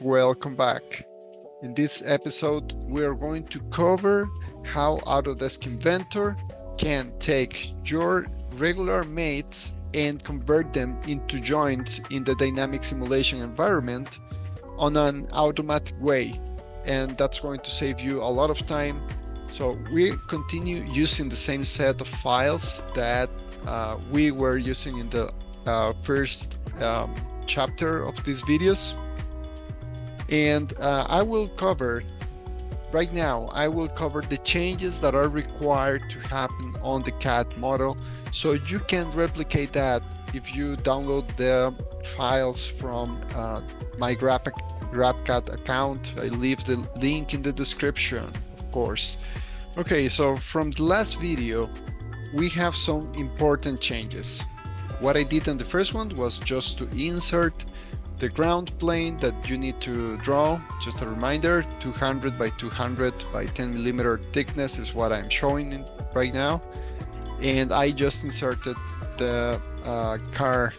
Welcome back. In this episode, we are going to cover how Autodesk Inventor can take your regular mates and convert them into joints in the dynamic simulation environment on an automatic way. And that's going to save you a lot of time. So we continue using the same set of files that we were using in the first chapter of these videos. And I will cover the changes that are required to happen on the CAD model, so you can replicate that if you download the files from my GrabCAD account. I leave the link in the description, of course. Okay, so from the last video, we have some important changes. What I did in the first one was just to insert the ground plane that you need to draw. Just a reminder, 200 by 200 by 10 millimeter thickness is what I'm showing right now. And I just inserted the car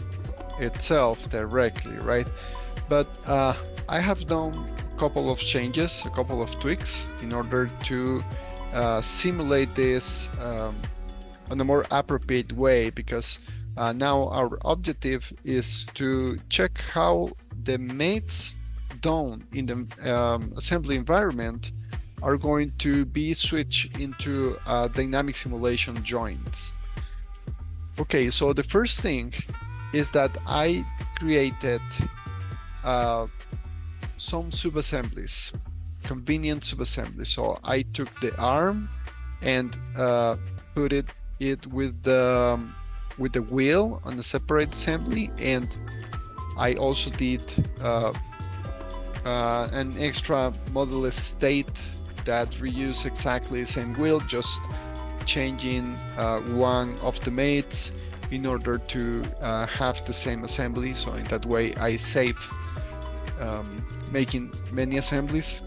itself directly, right? But I have done a couple of changes, a couple of tweaks in order to simulate this on a more appropriate way, because now our objective is to check how the mates done in the assembly environment are going to be switched into dynamic simulation joints. Okay, so the first thing is that I created some subassemblies, convenient subassemblies. So I took the arm and put it with the wheel on a separate assembly, and I also did an extra modular state that reuse exactly the same wheel, just changing one of the mates in order to have the same assembly. So in that way I save making many assemblies.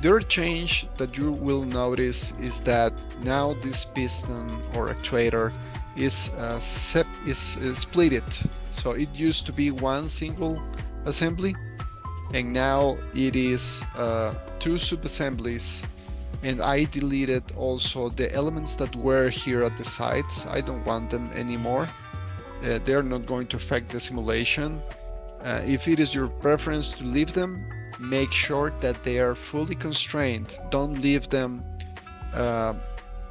The other change that you will notice is that now this piston or actuator is split. So it used to be one single assembly, and now it is two sub-assemblies. And I deleted also the elements that were here at the sides. I don't want them anymore. They're not going to affect the simulation. If it is your preference to leave them, make sure that they are fully constrained. Don't leave them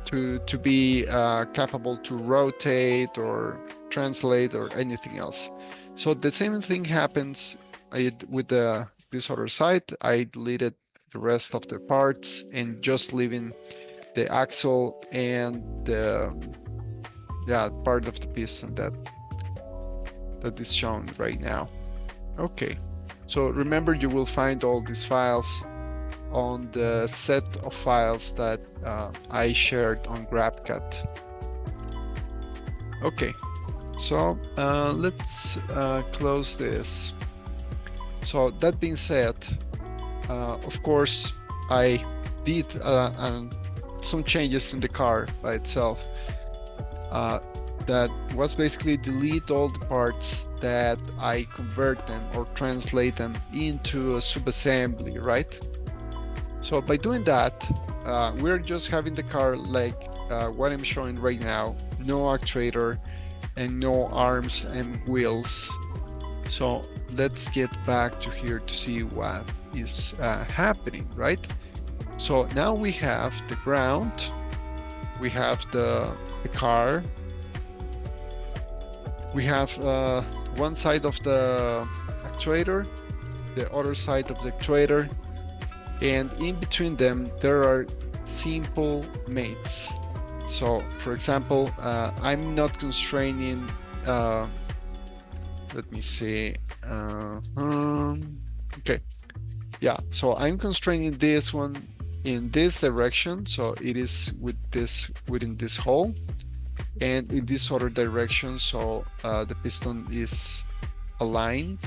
to be capable to rotate or translate or anything else. So the same thing happens with this other side. I deleted the rest of the parts and just leaving the axle and the part of the piston that is shown right now. Okay, so remember, you will find all these files on the set of files that I shared on GrabCAD. Okay, so let's close this. So that being said, of course, I did some changes in the car by itself. That was basically delete all the parts that I convert them or translate them into a subassembly, right? So by doing that, we're just having the car like what I'm showing right now, no actuator and no arms and wheels. So let's get back to here to see what is happening, right? So now we have the ground, we have the car, we have one side of the actuator, the other side of the actuator, and in between them there are simple mates. So for example, I'm not constraining, let me see, okay, yeah, so I'm constraining this one in this direction, so it is within this hole, and in this other direction, so the piston is aligned.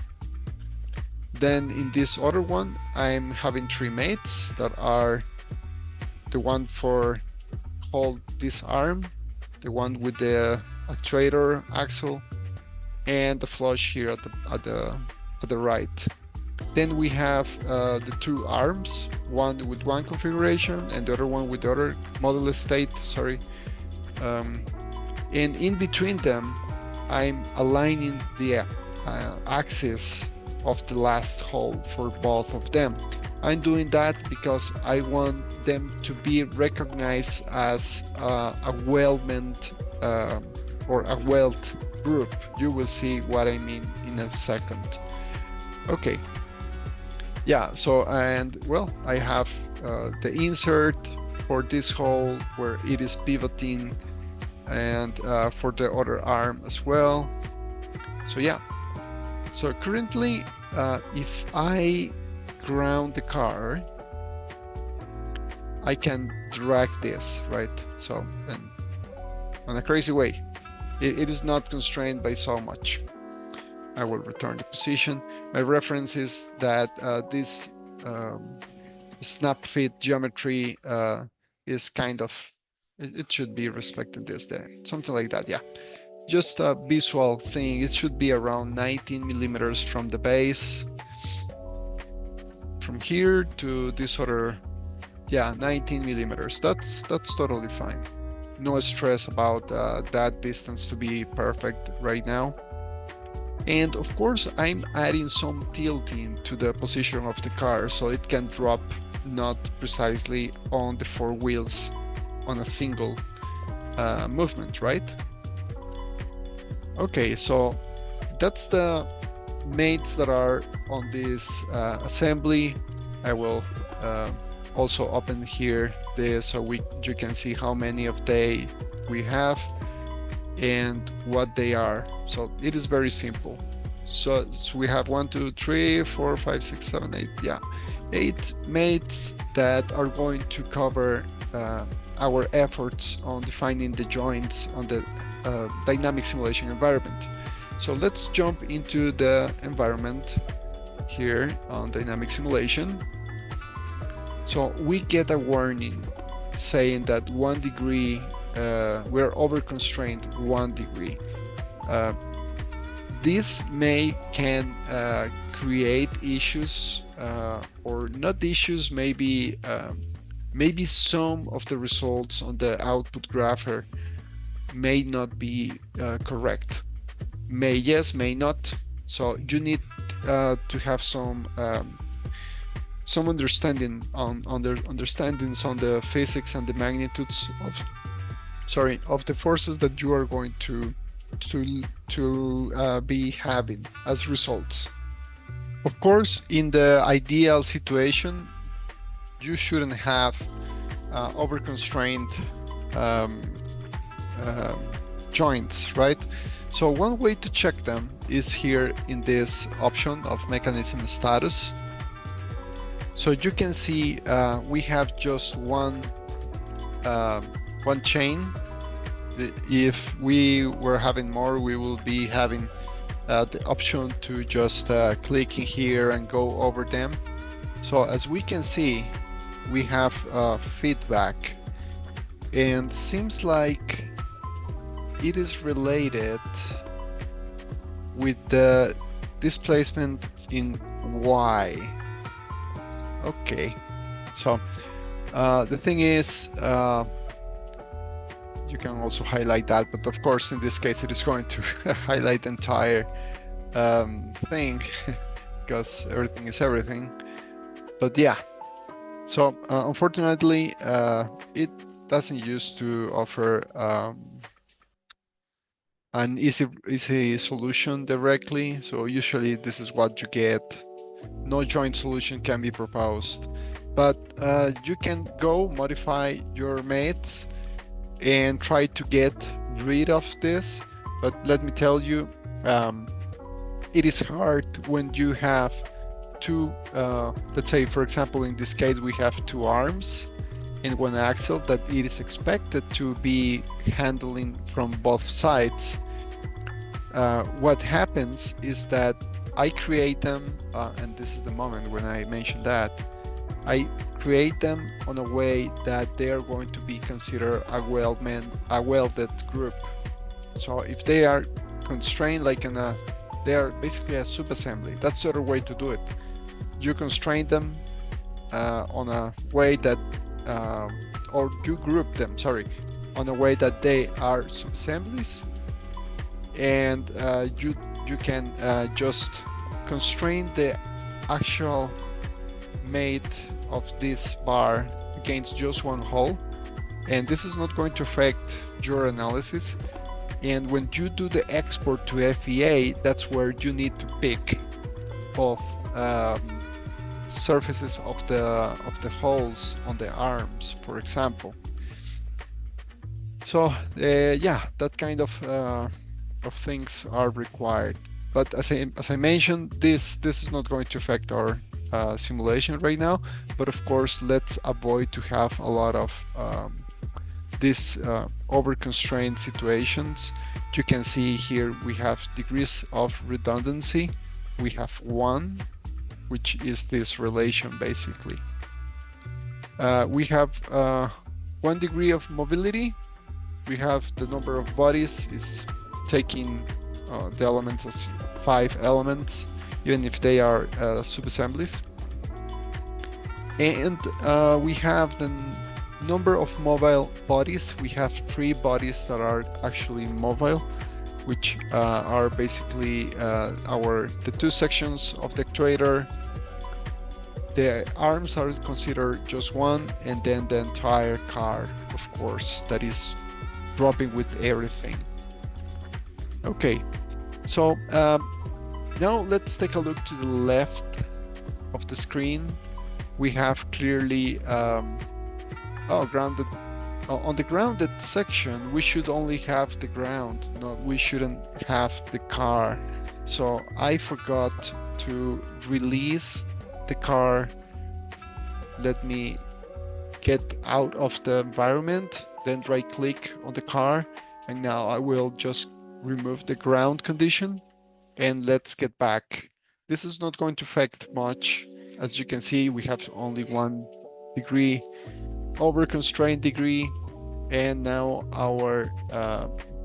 Then in this other one, I'm having three mates that are the one for hold this arm, the one with the actuator axle, and the flush here at the right. Then we have the two arms, one with one configuration and the other one with the other model state, sorry. And in between them, I'm aligning the axis of the last hole for both of them. I'm doing that because I want them to be recognized as a weldment or a weld group. You will see what I mean in a second. Okay. Yeah, so, and well, I have the insert for this hole where it is pivoting, and for the other arm as well. So yeah, so currently if I ground the car, I can drag this, right? So, and in a crazy way, it is not constrained by so much. I will return the position. My reference is that this snap fit geometry is kind of, it should be respected this day, something like that. Yeah, just a visual thing. It should be around 19 millimeters from the base, from here to this other, yeah, 19 millimeters. That's totally fine. No stress about that distance to be perfect right now. And of course, I'm adding some tilting to the position of the car so it can drop not precisely on the four wheels on a single movement, right? Okay, so that's the mates that are on this assembly. I will also open here this so you can see how many of they we have and what they are. So it is very simple. So we have 1, 2, 3, 4, 5, 6, 7, 8. Yeah, 8 mates that are going to cover our efforts on defining the joints on the dynamic simulation environment. So let's jump into the environment here on dynamic simulation. So we get a warning saying that 1 degree, we're over constrained 1 degree. This can create issues or not issues, maybe some of the results on the output grapher may not be correct. May yes, may not. So you need to have some understanding on understandings on the physics and the magnitudes of the forces that you are going to be having as results. Of course, in the ideal situation, you shouldn't have over-constrained joints, right? So one way to check them is here in this option of mechanism status. So you can see we have just one chain. If we were having more, we will be having the option to just click in here and go over them. So as we can see, we have feedback, and seems like it is related with the displacement in Y. Okay, so the thing is, you can also highlight that, but of course in this case it is going to highlight the entire thing because everything is everything. But yeah, so unfortunately it doesn't used to offer an easy solution directly. So usually this is what you get. No joint solution can be proposed, but you can go modify your mates and try to get rid of this. But let me tell you, it is hard when you have two, let's say for example in this case we have two arms and one axle that it is expected to be handling from both sides. What happens is that I create them, and this is the moment when I mention that, I create them on a way that they are going to be considered a welded group. So if they are constrained like they are basically a subassembly, that's the other way to do it. you constrain them on a way that, or you group them, sorry, on a way that they are subassemblies, and you can just constrain the actual mate of this bar against just one hole, and this is not going to affect your analysis. And when you do the export to FEA, that's where you need to pick both surfaces of the holes on the arms, for example. So yeah, that kind of things are required. But as I mentioned, this is not going to affect our simulation right now. But of course, let's avoid to have a lot of these over-constrained situations. You can see here we have degrees of redundancy. We have 1, which is this relation basically. We have 1 degree of mobility. We have the number of bodies is taking the elements as 5 elements, even if they are subassemblies. And we have the number of mobile bodies. We have 3 bodies that are actually mobile, which are basically the 2 sections of the actuator. The arms are considered just 1, and then the entire car, of course, that is dropping with everything. Okay, so now let's take a look to the left of the screen. We have clearly grounded. On the grounded section, we should only have the ground. No, we shouldn't have the car. So I forgot to release the car. Let me get out of the environment, then right click on the car, and now I will just remove the ground condition, and let's get back. This is not going to affect much. As you can see, we have only 1 degree over constrained degree, and now our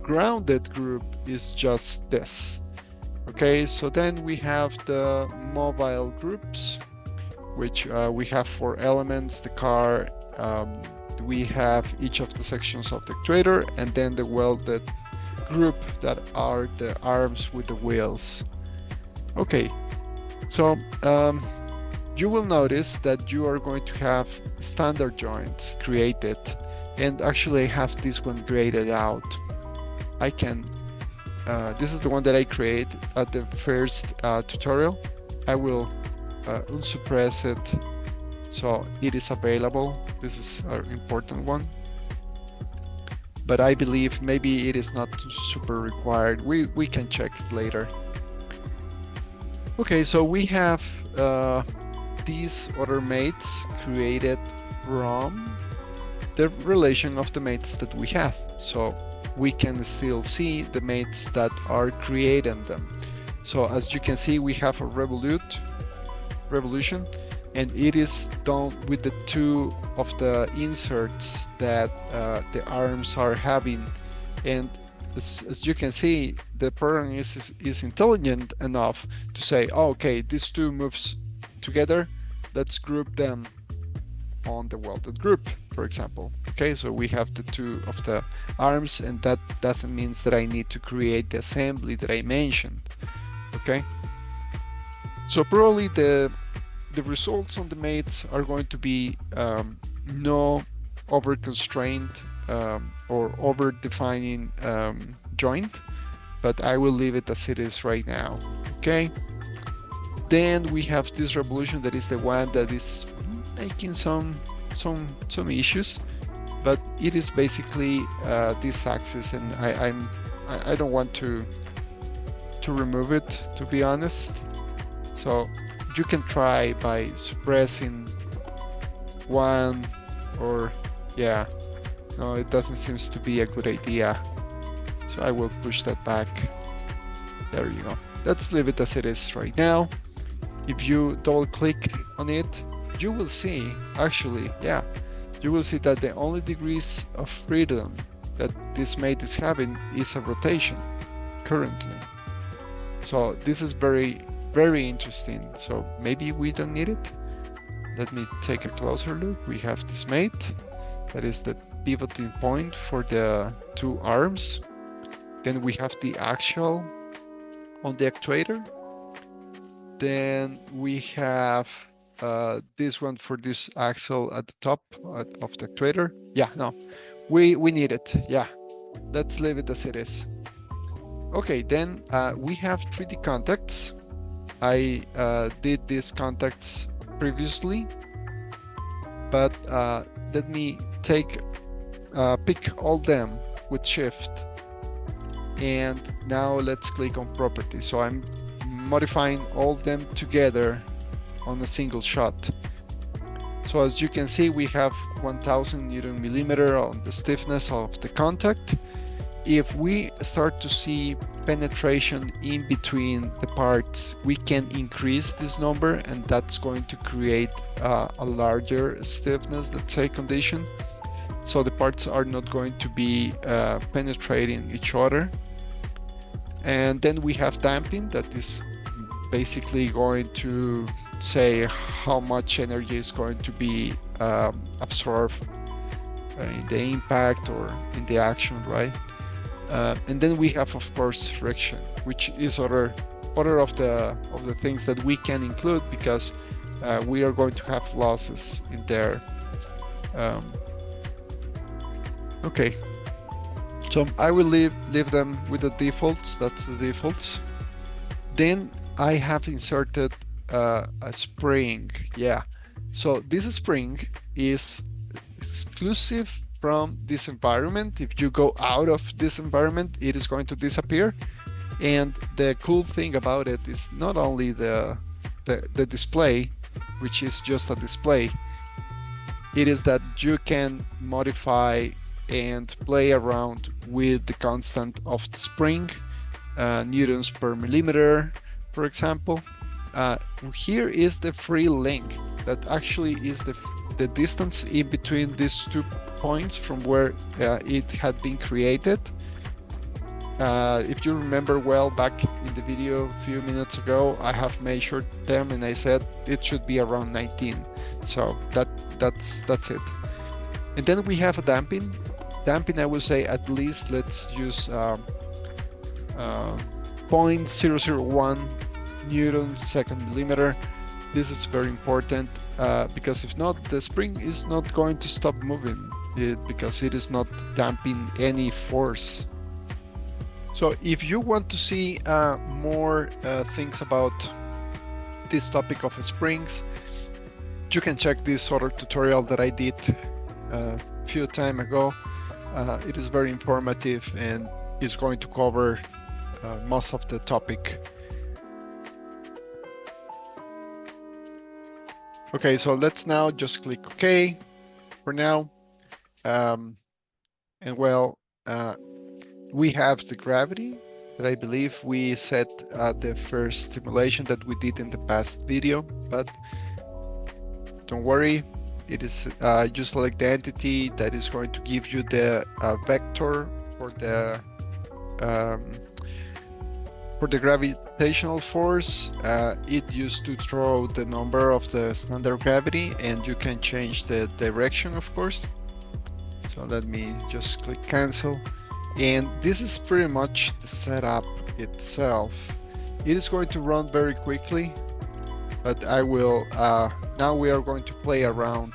grounded group is just this. Okay, so then we have the mobile groups, which we have 4 elements, the car, we have each of the sections of the actuator, and then the welded group that are the arms with the wheels. Okay, so you will notice that you are going to have standard joints created, and actually I have this one graded out. I can, this is the one that I created at the first tutorial. I will unsuppress it so it is available. This is an important one, but I believe maybe it is not super required. We can check it later. Okay, so we have these other mates created from the relation of the mates that we have. So we can still see the mates that are creating them. So as you can see, we have a revolution, and it is done with the 2 of the inserts that the arms are having. And as you can see, the program is intelligent enough to say, oh, okay, these 2 moves together, let's group them on the welded group, for example. Okay, so we have the 2 of the arms, and that doesn't mean that I need to create the assembly that I mentioned. Okay, so probably the results on the mates are going to be no over constrained or over defining joint, but I will leave it as it is right now. Okay, then we have this revolution that is the one that is making some issues, but it is basically this axis, and I don't want to remove it, to be honest. So you can try by suppressing 1, or yeah, no, it doesn't seem to be a good idea. So I will push that back. There you go. Let's leave it as it is right now. If you double click on it, you will see, actually, yeah, you will see that the only degrees of freedom that this mate is having is a rotation currently. So this is very very interesting. So maybe we don't need it. Let me take a closer look. We have this mate, that is the pivoting point for the two arms. Then we have the axial on the actuator. Then we have this one for this axle at the top of the actuator. Yeah, no, we need it. Yeah, let's leave it as it is. Okay, then we have 3D contacts. I did these contacts previously, but let me pick all them with Shift. And now let's click on properties. So I'm modifying all of them together on a single shot. So as you can see, we have 1000 Newton millimeter on the stiffness of the contact. If we start to see penetration in between the parts, we can increase this number, and that's going to create a larger stiffness, let's say, condition. So the parts are not going to be penetrating each other. And then we have damping, that is basically going to say how much energy is going to be absorbed in the impact or in the action, right? And then we have, of course, friction, which is other of the things that we can include, because we are going to have losses in there. Okay, so I will leave them with the defaults. That's the defaults. Then I have inserted a spring. Yeah, so this spring is exclusive from this environment. If you go out of this environment, it is going to disappear. And the cool thing about it is not only the display, which is just a display, it is that you can modify and play around with the constant of the spring, newtons per millimeter, for example. Here is the free length, that actually is the distance in between these 2 points from where it had been created. If you remember well, back in the video a few minutes ago, I have measured them and I said it should be around 19. So that's it. And then we have a damping. Damping, I would say at least let's use 0.001 Newton second millimeter. This is very important because if not, the spring is not going to stop moving because it is not damping any force. So if you want to see more things about this topic of springs, you can check this other tutorial that I did a few time ago. It is very informative and is going to cover most of the topic. Okay, so let's now just click OK for now. And well, we have the gravity that I believe we set the first simulation that we did in the past video, but don't worry, it is you select the entity that is going to give you the vector for the gravitational force. It used to throw the number of the standard gravity, and you can change the direction, of course. So let me just click cancel. And this is pretty much the setup itself. It is going to run very quickly, but I will now we are going to play around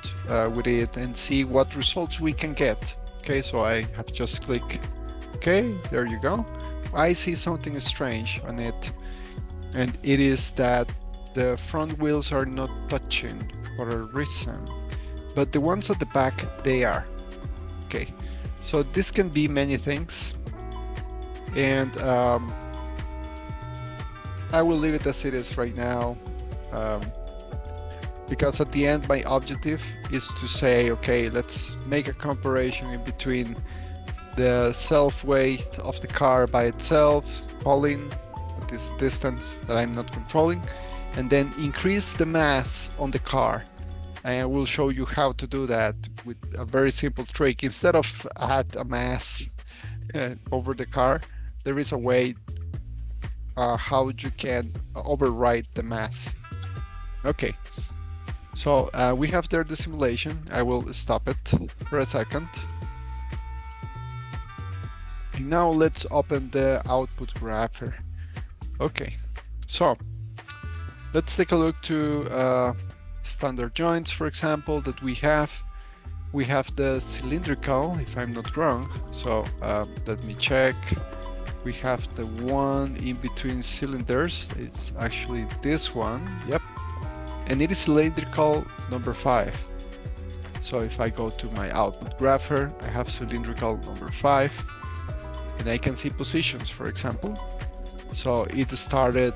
with it and see what results we can get. Okay, so I have just clicked OK. There you go. I see something strange on it, and it is that the front wheels are not touching for a reason, but the ones at the back, they are. Okay, so this can be many things, and I will leave it as it is right now, because at the end my objective is to say, okay, let's make a comparison in between the self-weight of the car by itself, pulling this distance that I'm not controlling, and then increase the mass on the car. And I will show you how to do that with a very simple trick. Instead of add a mass over the car, there is a way how you can override the mass. Okay, so we have there the simulation. I will stop it for a second. And now let's open the output grapher. Okay, so let's take a look to standard joints, for example, that we have. We have the cylindrical, if I'm not wrong. So let me check. We have the one in between cylinders. It's actually this one. Yep. And it is cylindrical number 5. So if I go to my output grapher, I have cylindrical number 5. And I can see positions, for example. So it started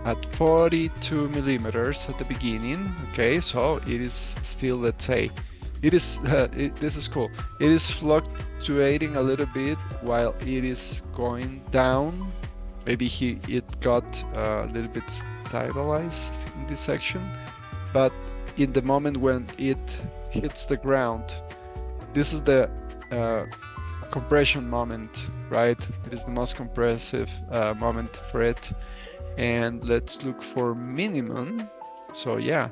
at 42 millimeters at the beginning. Okay, so it is still, let's say, it is this is cool. It is fluctuating a little bit while it is going down. Maybe it got a little bit stabilized in this section, but in the moment when it hits the ground, this is the compression moment, right? It is the most compressive moment for it. And let's look for minimum. So yeah,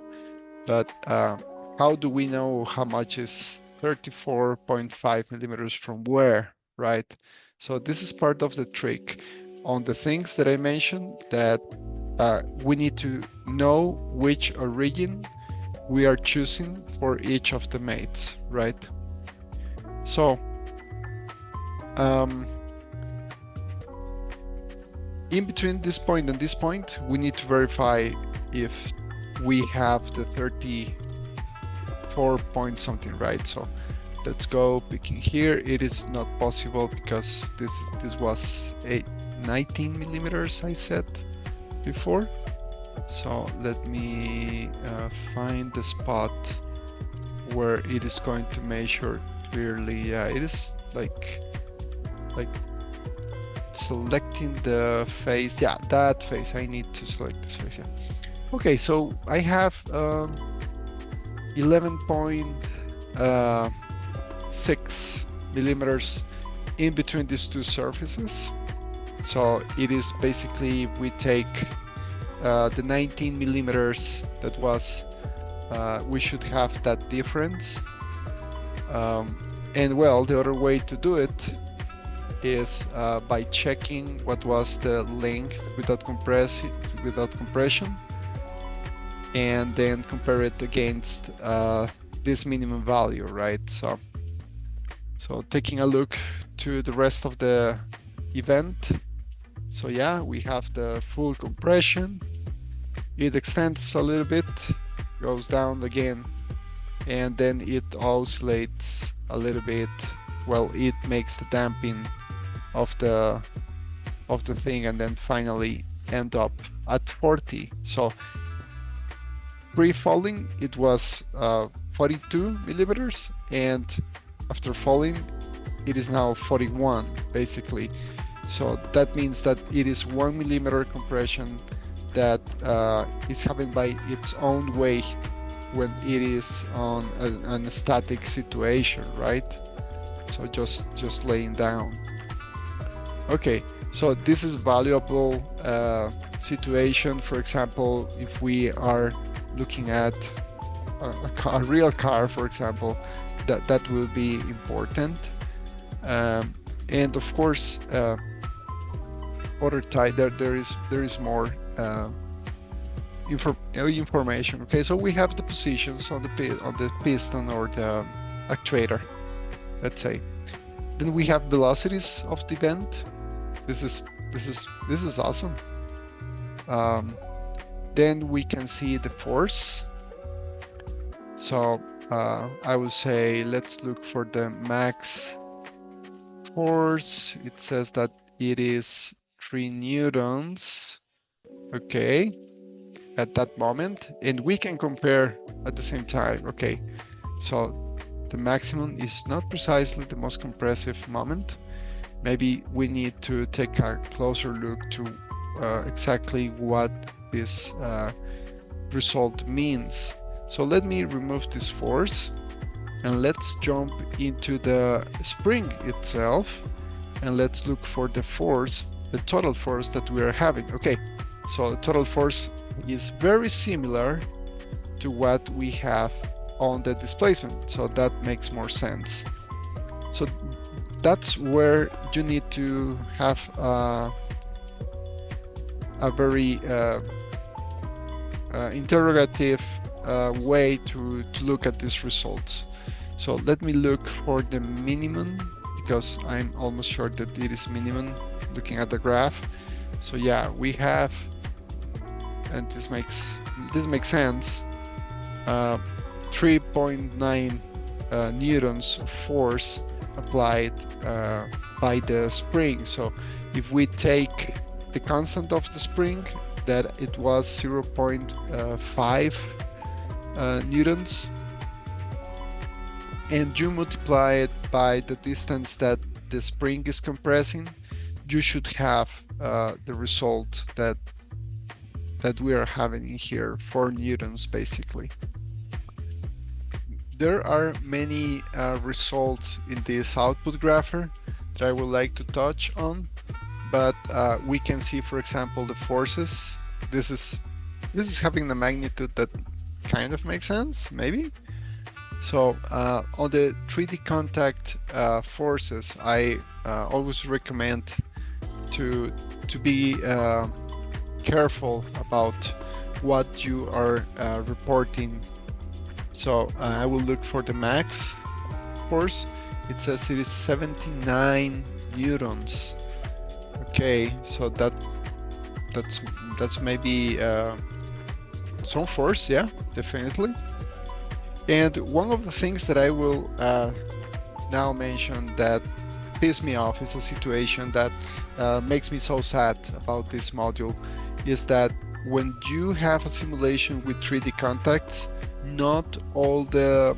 but how do we know how much is 34.5 millimeters from where, right? So this is part of the trick on the things that I mentioned, that we need to know which origin we are choosing for each of the mates, right? So in between this point and this point, we need to verify if we have the 34 point something, right? So let's go picking here. It is not possible because this was 19 millimeters, I said before. So let me find the spot where it is going to measure clearly. Yeah, it is like selecting the face. Yeah, that face. I need to select this face. Yeah. Okay, so I have 11.6 millimeters in between these two surfaces. So it is basically, we take the 19 millimeters that was, we should have that difference. And well, the other way to do it is by checking what was the length without compression, and then compare it against this minimum value, right? So taking a look to the rest of the event. So yeah, we have the full compression. It extends a little bit, goes down again, and then it oscillates a little bit. Well, it makes the damping of the thing, and then finally end up at 40. So pre-falling it was 42 millimeters, and after falling it is now 41 basically. So that means that it is 1 millimeter compression that is happened by its own weight when it is on a static situation, right? So just laying down. Okay, so this is valuable situation. For example, if we are looking at a real car, for example, that will be important. And of course, other type, there is more information. Okay, so we have the positions on the piston or the actuator, let's say. Then we have velocities of the event. This is awesome. Then we can see the force. So I would say let's look for the max force. It says that it is 3 newtons. Okay, at that moment, and we can compare at the same time. Okay, so the maximum is not precisely the most compressive moment. Maybe we need to take a closer look to exactly what this result means. So let me remove this force and let's jump into the spring itself. and let's look for the force, the total force that we are having. Okay, so the total force is very similar to what we have on the displacement, so that makes more sense. So that's where you need to have a very interrogative way to look at these results. So let me look for the minimum, because I'm almost sure that it is minimum looking at the graph. So yeah, we have, and this makes sense, 3.9 newtons of force applied by the spring. So if we take the constant of the spring, that it was 0.5 newtons, and you multiply it by the distance that the spring is compressing, you should have the result that we are having in here, 4 newtons basically. There are many results in this output grapher that I would like to touch on, but we can see, for example, the forces. This is having the magnitude that kind of makes sense, maybe. So on the 3D contact forces, I always recommend to be careful about what you are reporting. So I will look for the max force. It says it is 79 newtons. Okay, so that's maybe some force, yeah, definitely. And one of the things that I will now mention that piss me off is a situation that makes me so sad about this module, is that when you have a simulation with 3D contacts, not all the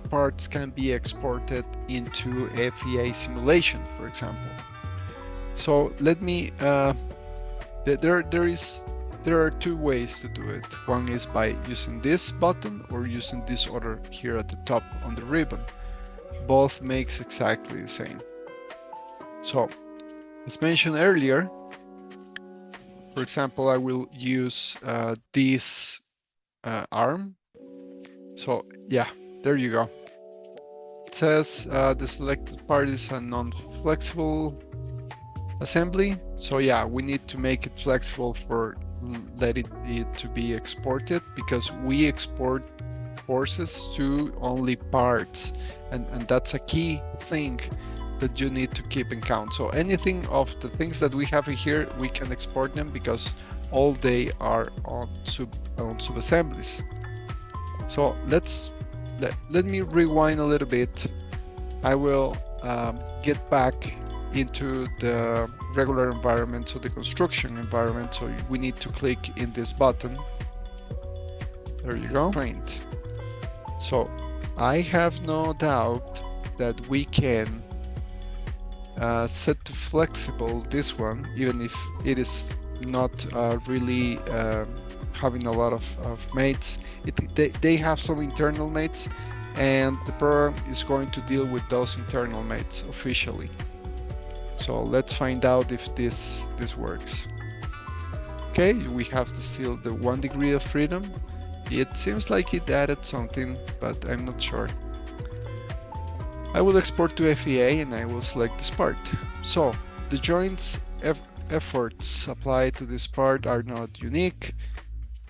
parts can be exported into FEA simulation, for example. So let me, there are two ways to do it. One is by using this button or using this other here at the top on the ribbon. Both makes exactly the same. So as mentioned earlier, for example, I will use this arm. So yeah, there you go. It says the selected part is a non-flexible assembly. So yeah, we need to make it flexible for let it to be exported, because we export forces to only parts, and that's a key thing that you need to keep in count. So anything of the things that we have in here, we can export them because all they are on sub-assemblies. So let me rewind a little bit. I will get back into the regular environment, so the construction environment. So we need to click in this button. There you go. Trained. So I have no doubt that we can set to flexible this one, even if it is not really having a lot of mates. They have some internal mates, and the program is going to deal with those internal mates officially. So let's find out if this works. Okay, we have still the 1 degree of freedom. It seems like it added something, but I'm not sure. I will export to FEA and I will select this part. So the joints efforts applied to this part are not unique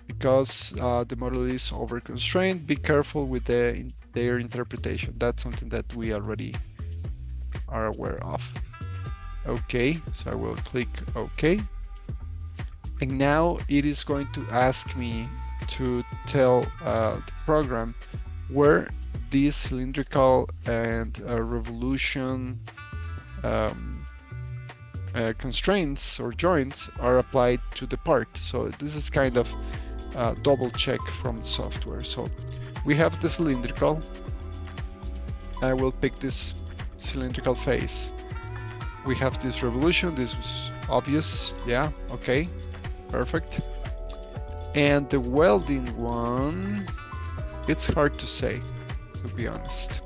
because the model is over constrained. Be careful with their interpretation. That's something that we already are aware of. Okay, so I will click OK. And now it is going to ask me to tell the program where these cylindrical and revolution constraints or joints are applied to the part. So this is kind of double check from the software. So we have the cylindrical. I will pick this cylindrical face. We have this revolution. This was obvious. Yeah, okay, perfect. And the welding one, it's hard to say, to be honest.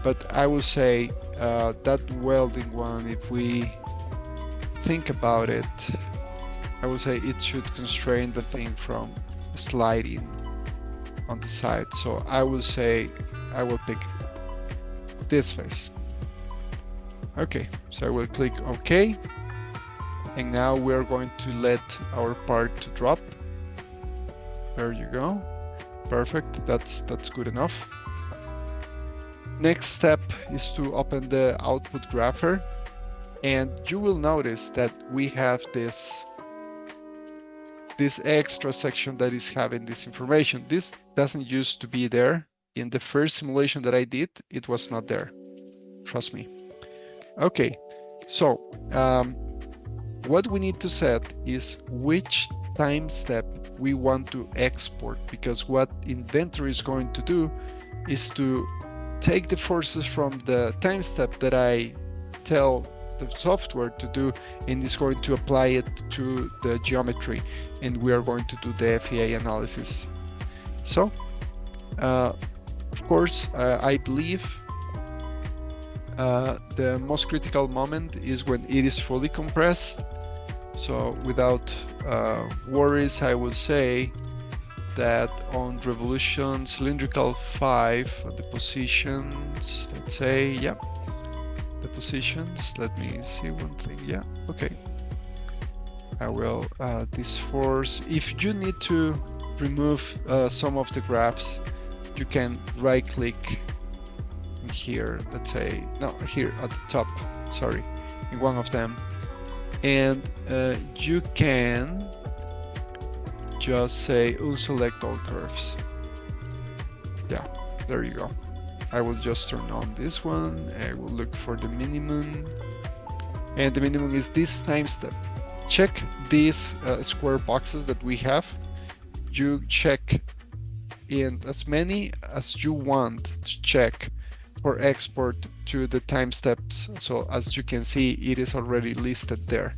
But I will say that welding one, if we think about it, I would say it should constrain the thing from sliding on the side. So I will say I will pick this face. Okay, so I will click OK. And now we're going to let our part to drop. There you go. Perfect. That's good enough. Next step is to open the output grapher. And you will notice that we have this extra section that is having this information. This doesn't used to be there. In the first simulation that I did, it was not there. Trust me. Okay, so what we need to set is which time step we want to export, because what inventory is going to do is to take the forces from the time step that I tell the software to do, and is going to apply it to the geometry, and we are going to do the FEA analysis. So of course, I believe the most critical moment is when it is fully compressed. So without worries, I will say that on revolution cylindrical 5, the positions, let's say, yeah, the positions, let me see one thing, yeah, okay. I will this force, if you need to remove some of the graphs, you can right click here, let's say, no, here at the top, sorry, in one of them, and you can just say unselect all curves. Yeah, there you go. I will just turn on this one. I will look for the minimum, and the minimum is this time step. Check these square boxes that we have. You check in as many as you want to check for export to the time steps. So as you can see, it is already listed there.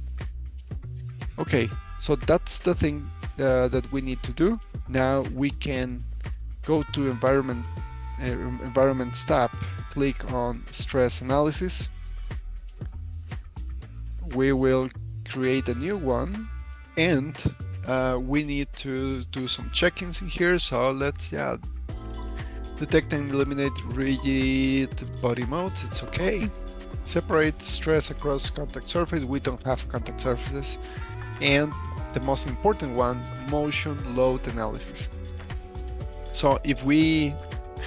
Okay, so that's the thing that we need to do. Now we can go to environment tab, click on stress analysis. We will create a new one, and we need to do some check-ins in here. So let's detect and eliminate rigid body modes. It's okay. Separate stress across contact surface. We don't have contact surfaces. And the most important one, motion load analysis. So if we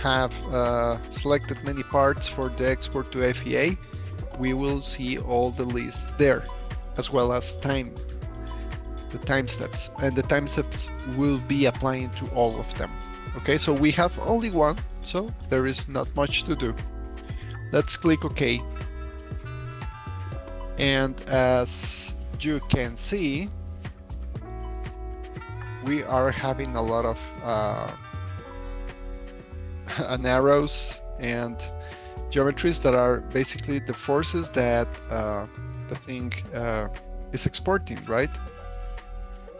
have selected many parts for the export to FEA, we will see all the list there, as well as the time steps, and the time steps will be applying to all of them. Okay, so we have only one, so there is not much to do. Let's click OK. And as you can see, we are having a lot of arrows and geometries that are basically the forces that the thing is exporting, right?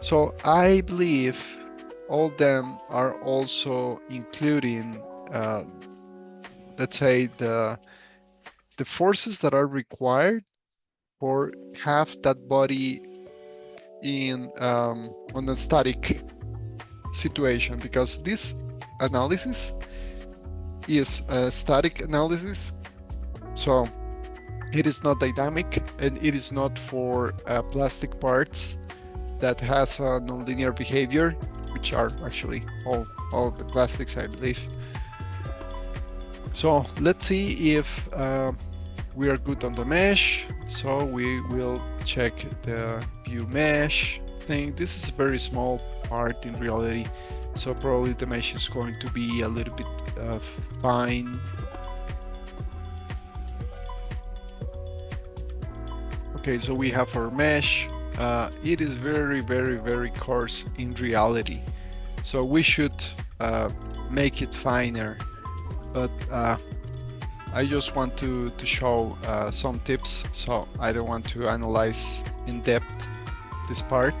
So I believe all them are also including, let's say, the forces that are required for have that body in on a static situation, because this analysis is a static analysis, so it is not dynamic, and it is not for plastic parts that has a nonlinear behavior, which are actually all the plastics, I believe. So let's see if we are good on the mesh. So we will check the view mesh thing. This is a very small part in reality, so probably the mesh is going to be a little bit fine. Okay, so we have our mesh. It is very coarse in reality, so we should make it finer, but I just want to show some tips, so I don't want to analyze in depth this part.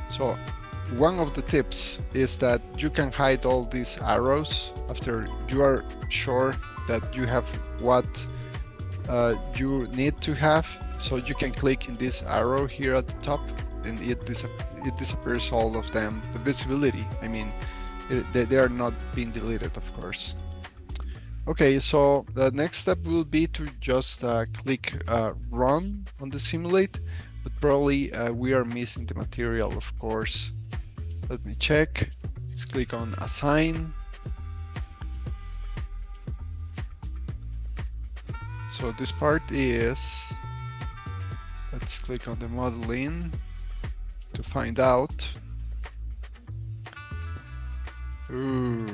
So one of the tips is that you can hide all these arrows after you are sure that you have what you need to have. So you can click in this arrow here at the top, and it disappears all of them. The visibility, I mean, they are not being deleted, of course. Okay, so the next step will be to just click run on the simulate, but probably we are missing the material, of course. Let me check. Let's click on assign. So this part is, let's click on the modeling to find out. Ooh,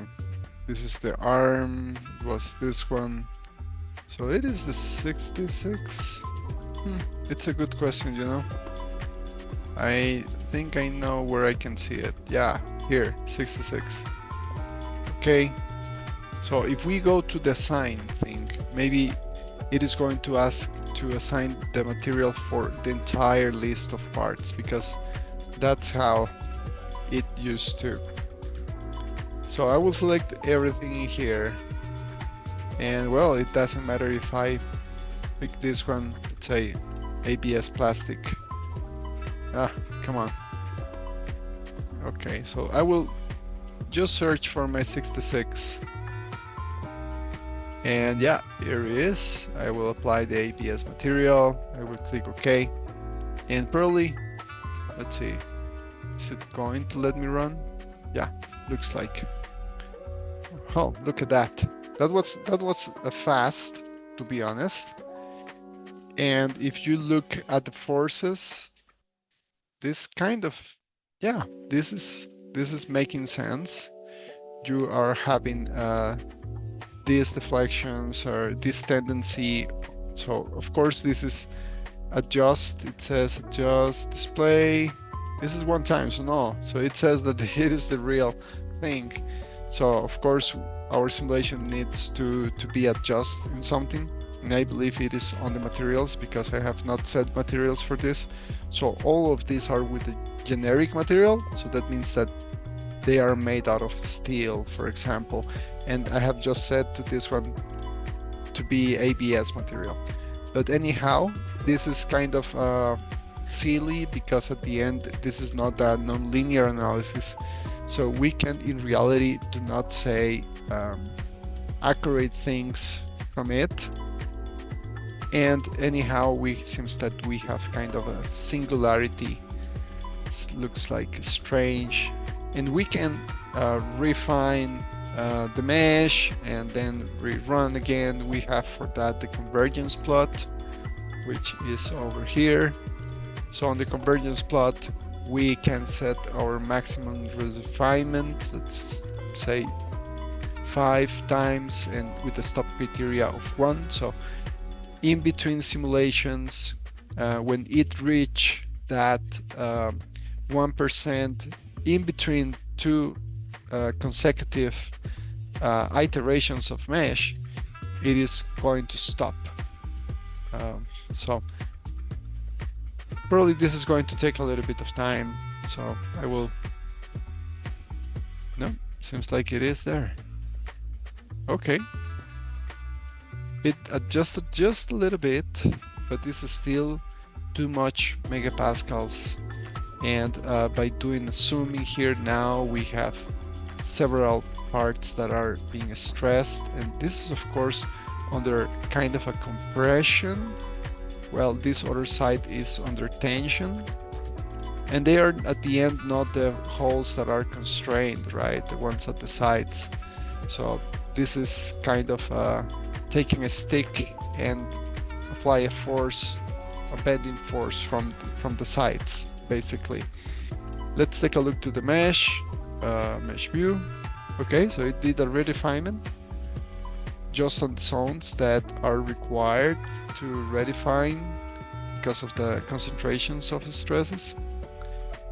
this is the arm. It was this one. So it is the 66. It's a good question, you know. I think I know where I can see it. Yeah, here, 66. Okay. So if we go to the assign thing, maybe it is going to ask to assign the material for the entire list of parts, because that's how it used to. So I will select everything in here, and well, it doesn't matter if I pick this one, let's say ABS plastic. Come on. Okay, so I will just search for my 66. And yeah, here it is. I will apply the ABS material. I will click OK. And probably, let's see, is it going to let me run? Yeah, looks like. Oh, look at that. That was fast, to be honest. And if you look at the forces, this kind of, yeah, this is making sense. You are having these deflections or this tendency. So of course this is adjust. It says adjust display. This is one time, so no. So it says that it is the real thing. So of course our simulation needs to be adjusted in something. And I believe it is on the materials, because I have not set materials for this. So all of these are with the generic material. So that means that they are made out of steel, for example. And I have just set to this one to be ABS material. But anyhow, this is kind of silly, because at the end, this is not a nonlinear analysis. So we can, in reality, do not say accurate things from it. And anyhow, it seems that we have kind of a singularity. This looks like strange. And we can refine the mesh and then rerun again. We have for that the convergence plot, which is over here. So on the convergence plot, we can set our maximum refinement, let's say 5 times, and with a stop criteria of 1. So in between simulations, when it reach that 1%, in between 2 consecutive iterations of mesh, it is going to stop. So probably this is going to take a little bit of time. So I will, no, seems like it is there. Okay. It adjusted just a little bit, but this is still too much megapascals. And by doing a zooming here now, we have several parts that are being stressed. And this is, of course, under kind of a compression. Well, this other side is under tension. And they are, at the end, not the holes that are constrained, right? The ones at the sides. So this is kind of taking a stick and apply a force, a bending force from the sides, basically. Let's take a look to the mesh, mesh view. Okay, so it did a redefinement just on the zones that are required to redefine because of the concentrations of the stresses.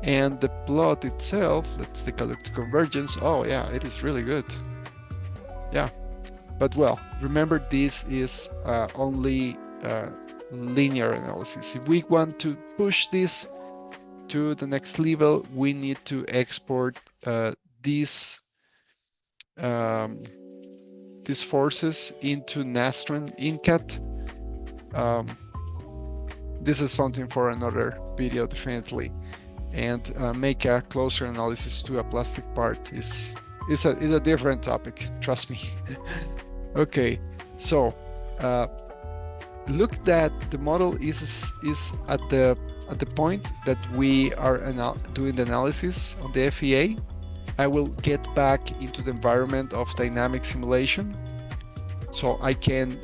And the plot itself, let's take a look to convergence. Oh yeah, it is really good. Yeah, but well, remember this is only linear analysis. If we want to push this to the next level, we need to export these forces into Nastran InCat. this is something for another video, definitely. And make a closer analysis to a plastic part is a different topic, trust me. Okay, so look that the model is at the point that we are doing the analysis on the FEA. I will get back into the environment of dynamic simulation, so I can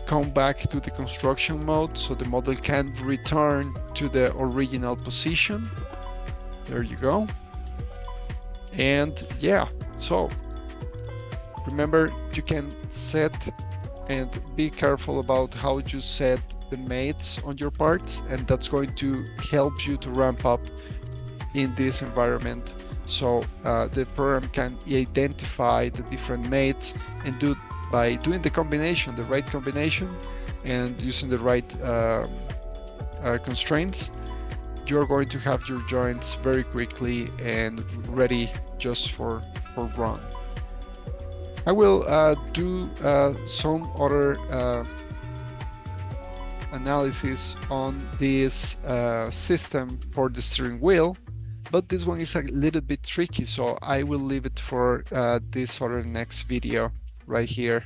come back to the construction mode, so the model can return to the original position. There you go. And yeah, so remember, you can set and be careful about how you set the mates on your parts, and that's going to help you to ramp up in this environment. So the program can identify the different mates, and by doing the combination, the right combination, and using the right constraints, you're going to have your joints very quickly and ready just for run. I will do some other analysis on this system for the steering wheel, but this one is a little bit tricky, so I will leave it for this other next video right here.